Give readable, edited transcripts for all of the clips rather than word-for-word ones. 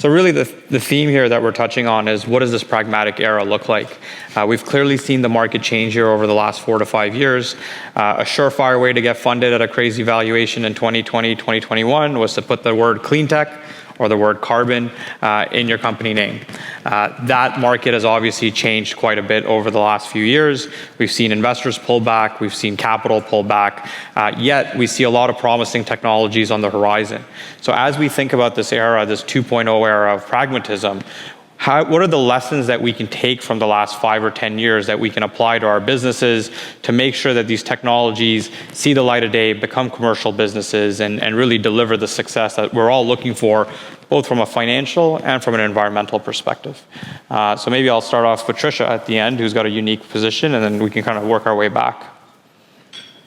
So really the theme here that we're touching on is, what does this pragmatic era look like? We've clearly seen the market change here over the last 4 to 5 years. A surefire way to get funded at a crazy valuation in 2020, 2021 was to put the word CleanTech or the word carbon in your company name. That market has obviously changed quite a bit over the last few years. We've seen investors pull back, we've seen capital pull back, yet we see a lot of promising technologies on the horizon. So as we think about this era, this 2.0 era of pragmatism, what are the lessons that we can take from the last 5 or 10 years that we can apply to our businesses to make sure that these technologies see the light of day, become commercial businesses, and really deliver the success that we're all looking for, both from a financial and from an environmental perspective? So maybe I'll start off with Tricia at the end, who's got a unique position, and then we can kind of work our way back.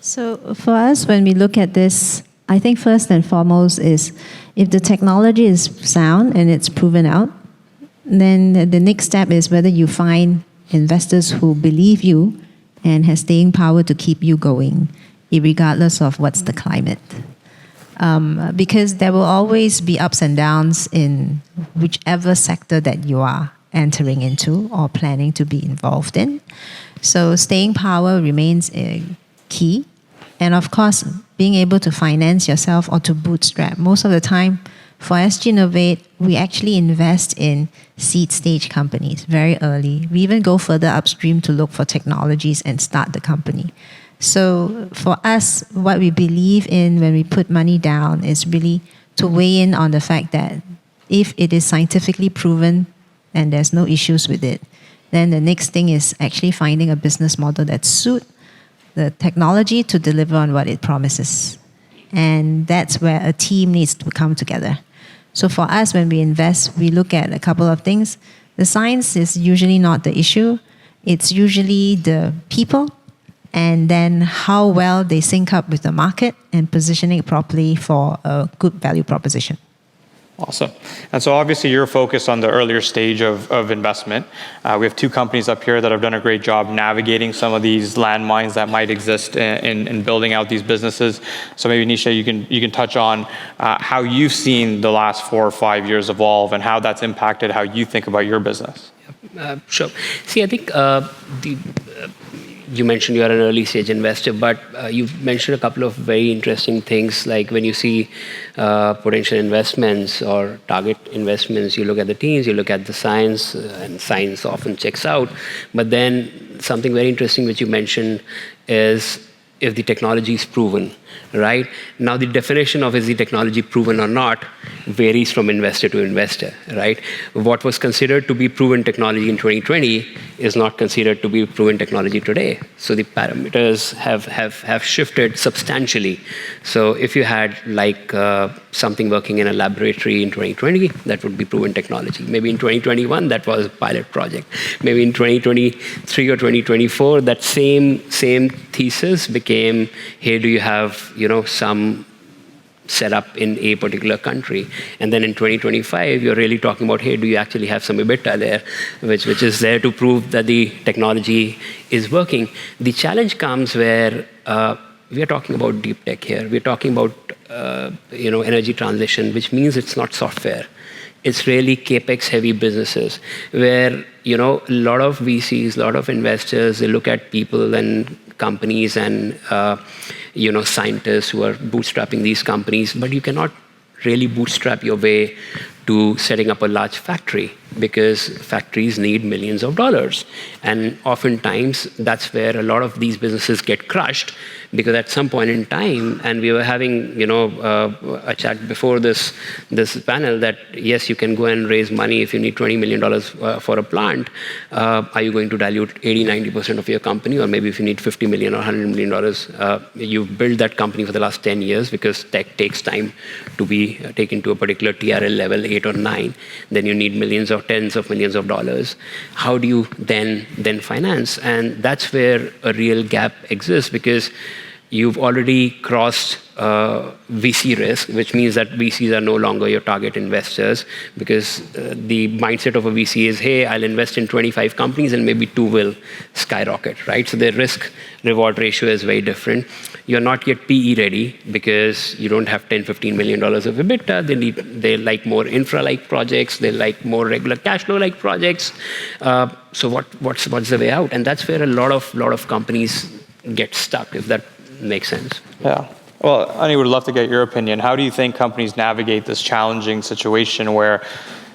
So for us, when we look at this, I think first and foremost is, if the technology is sound and it's proven out, then the next step is whether you find investors who believe you and have staying power to keep you going, regardless of what's the climate. Because there will always be ups and downs in whichever sector that you are entering into or planning to be involved in. So staying power remains a key. And of course, being able to finance yourself or to bootstrap. Most of the time, for SG Innovate, we actually invest in seed stage companies very early. We even go further upstream to look for technologies and start the company. So for us, what we believe in when we put money down is really to weigh in on the fact that if it is scientifically proven and there's no issues with it, then the next thing is actually finding a business model that suits the technology to deliver on what it promises. And that's where a team needs to come together. So for us, when we invest, we look at a couple of things. The science is usually not the issue. It's usually the people, and then how well they sync up with the market and positioning it properly for a good value proposition. Awesome. And so obviously you're focused on the earlier stage of investment. We have 2 companies up here that have done a great job navigating some of these landmines that might exist in building out these businesses. So maybe Nisha, you can touch on how you've seen the last 4 or 5 years evolve and how that's impacted how you think about your business. Sure. See, I think you mentioned you are an early stage investor, but you've mentioned a couple of very interesting things, like when you see potential investments or target investments, you look at the teams, you look at the science, and science often checks out. But then something very interesting which you mentioned is if the technology is proven, right? Now the definition of is the technology proven or not varies from investor to investor, right? What was considered to be proven technology in 2020 is not considered to be proven technology today. So the parameters have shifted substantially. So if you had like something working in a laboratory in 2020, that would be proven technology. Maybe in 2021, that was a pilot project. Maybe in 2023 or 2024, that same thesis became, hey, do you have some set up in a particular country? And then in 2025, you're really talking about, hey, do you actually have some EBITDA there, which is there to prove that the technology is working? The challenge comes where we are talking about deep tech here. We're talking about energy transition, which means it's not software. It's really capex heavy businesses where a lot of VCs, a lot of investors, they look at people and companies and scientists who are bootstrapping these companies, but you cannot really bootstrap your way to setting up a large factory because factories need millions of dollars. And oftentimes that's where a lot of these businesses get crushed, because at some point in time, and we were having a chat before this panel that yes, you can go and raise money if you need $20 million for a plant. Are you going to dilute 80-90% of your company? Or maybe if you need $50 million or $100 million, you've built that company for the last 10 years because tech takes time to be taken to a particular TRL level, 8 or 9. Then you need millions or tens of millions of dollars. How do you then finance? And that's where a real gap exists, because you've already crossed VC risk, which means that VCs are no longer your target investors, because the mindset of a VC is, hey, I'll invest in 25 companies and maybe 2 will skyrocket, right? So the risk-reward ratio is very different. You're not yet PE ready because you don't have $10-15 million of EBITDA. They like more infra-like projects. They like more regular cash flow-like projects. So what's the way out? And that's where a lot of companies get stuck, if that makes sense. Yeah. Well, Ani, would love to get your opinion. How do you think companies navigate this challenging situation where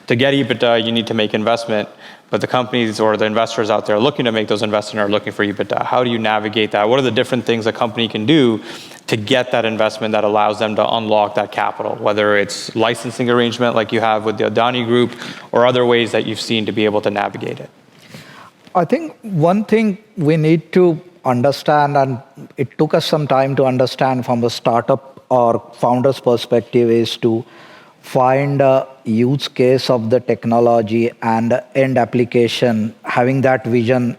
to get EBITDA, you need to make investment, but the companies or the investors out there looking to make those investments are looking for EBITDA? How do you navigate that? What are the different things a company can do to get that investment that allows them to unlock that capital, whether it's licensing arrangement like you have with the Adani Group or other ways that you've seen to be able to navigate it? I think one thing we need to understand, and it took us some time to understand from a startup or founder's perspective, is to find a use case of the technology and end application, having that vision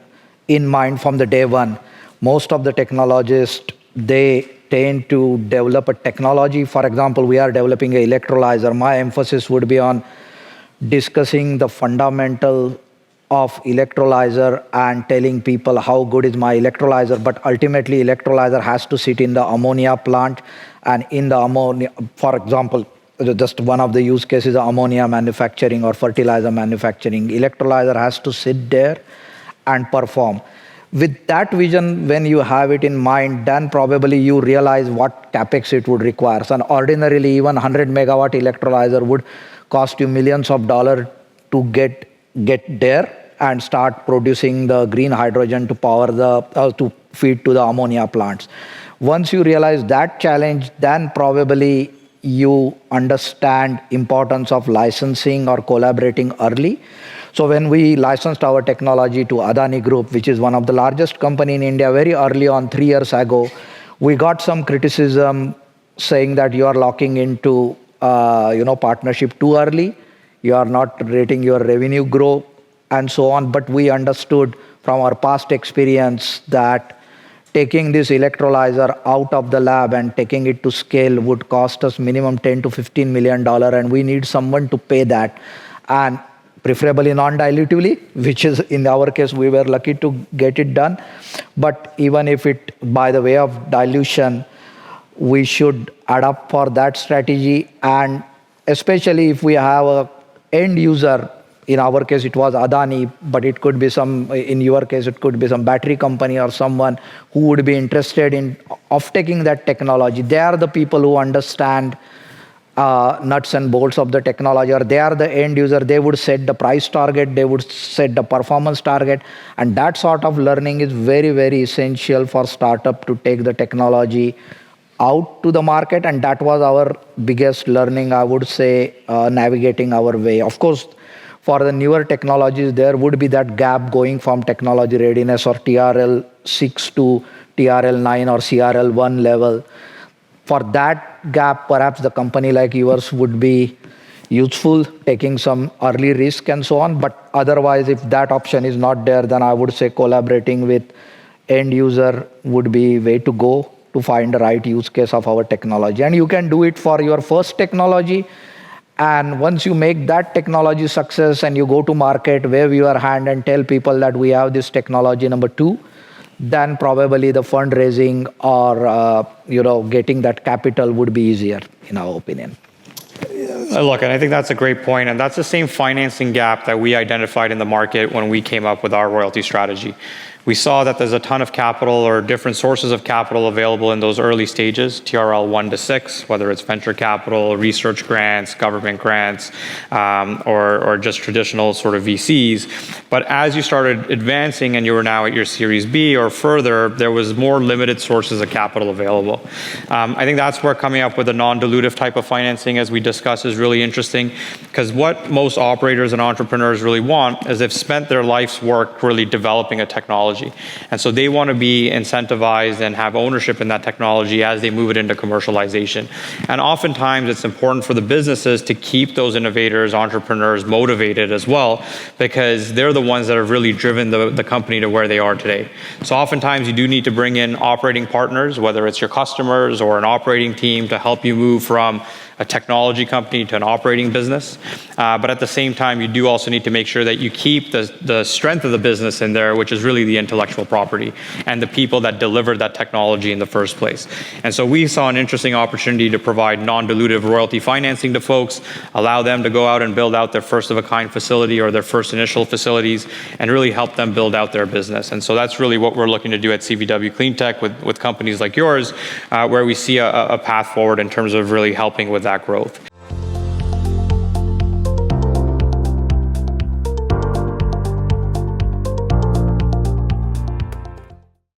in mind from the day one. Most of the technologists, they tend to develop a technology. For example, we are developing an electrolyzer. My emphasis would be on discussing the fundamental of electrolyzer and telling people how good is my electrolyzer, but ultimately electrolyzer has to sit in the ammonia plant, and in the ammonia, for example, just one of the use cases, ammonia manufacturing or fertilizer manufacturing. Electrolyzer has to sit there and perform. With that vision, when you have it in mind, then probably you realize what capex it would require. So ordinarily, even 100 megawatt electrolyzer would cost you millions of dollars to get there and start producing the green hydrogen to power to feed to the ammonia plants. Once you realize that challenge, then probably you understand importance of licensing or collaborating early. So when we licensed our technology to Adani Group, which is one of the largest company in India, very early on, 3 years ago, we got some criticism saying that you are locking into partnership too early. You are not letting your revenue grow and so on. But we understood from our past experience that taking this electrolyzer out of the lab and taking it to scale would cost us minimum $10 to $15 million, and we need someone to pay that, and preferably non-dilutively, which is in our case, we were lucky to get it done. But even if it, by the way of dilution, we should adapt for that strategy, and especially if we have a end user. In our case, it was Adani, but it could be in your case, it could be some battery company or someone who would be interested in off-taking that technology. They are the people who understand nuts and bolts of the technology, or they are the end user. They would set the price target, they would set the performance target, and that sort of learning is very, very essential for startup to take the technology out to the market, and that was our biggest learning, I would say, navigating our way. Of course, for the newer technologies, there would be that gap going from technology readiness or TRL 6 to TRL 9 or CRL 1 level. For that gap, perhaps the company like yours would be useful, taking some early risk and so on. But otherwise, if that option is not there, then I would say collaborating with end user would be way to go to find the right use case of our technology. And you can do it for your first technology. And once you make that technology success and you go to market, wave your hand and tell people that we have this technology number 2, then probably the fundraising or getting that capital would be easier, in our opinion. Look, and I think that's a great point, and that's the same financing gap that we identified in the market when we came up with our royalty strategy. We saw that there's a ton of capital or different sources of capital available in those early stages, TRL 1 to 6, whether it's venture capital, research grants, government grants, or just traditional sort of VCs. But as you started advancing and you were now at your Series B or further, there was more limited sources of capital available. I think that's where coming up with a non-dilutive type of financing, as we discussed, is really interesting, because what most operators and entrepreneurs really want is they've spent their life's work really developing a technology technology. And so they want to be incentivized and have ownership in that technology as they move it into commercialization. And oftentimes it's important for the businesses to keep those innovators, entrepreneurs motivated as well, because they're the ones that have really driven the company to where they are today. So oftentimes you do need to bring in operating partners, whether it's your customers or an operating team, to help you move from a technology company to an operating business. But at the same time, you do also need to make sure that you keep the strength of the business in there, which is really the intellectual property and the people that delivered that technology in the first place. And so we saw an interesting opportunity to provide non-dilutive royalty financing to folks, allow them to go out and build out their first-of-a-kind facility or their first initial facilities, and really help them build out their business. And so that's really what we're looking to do at CVW CleanTech with companies like yours, where we see a path forward in terms of really helping with that growth.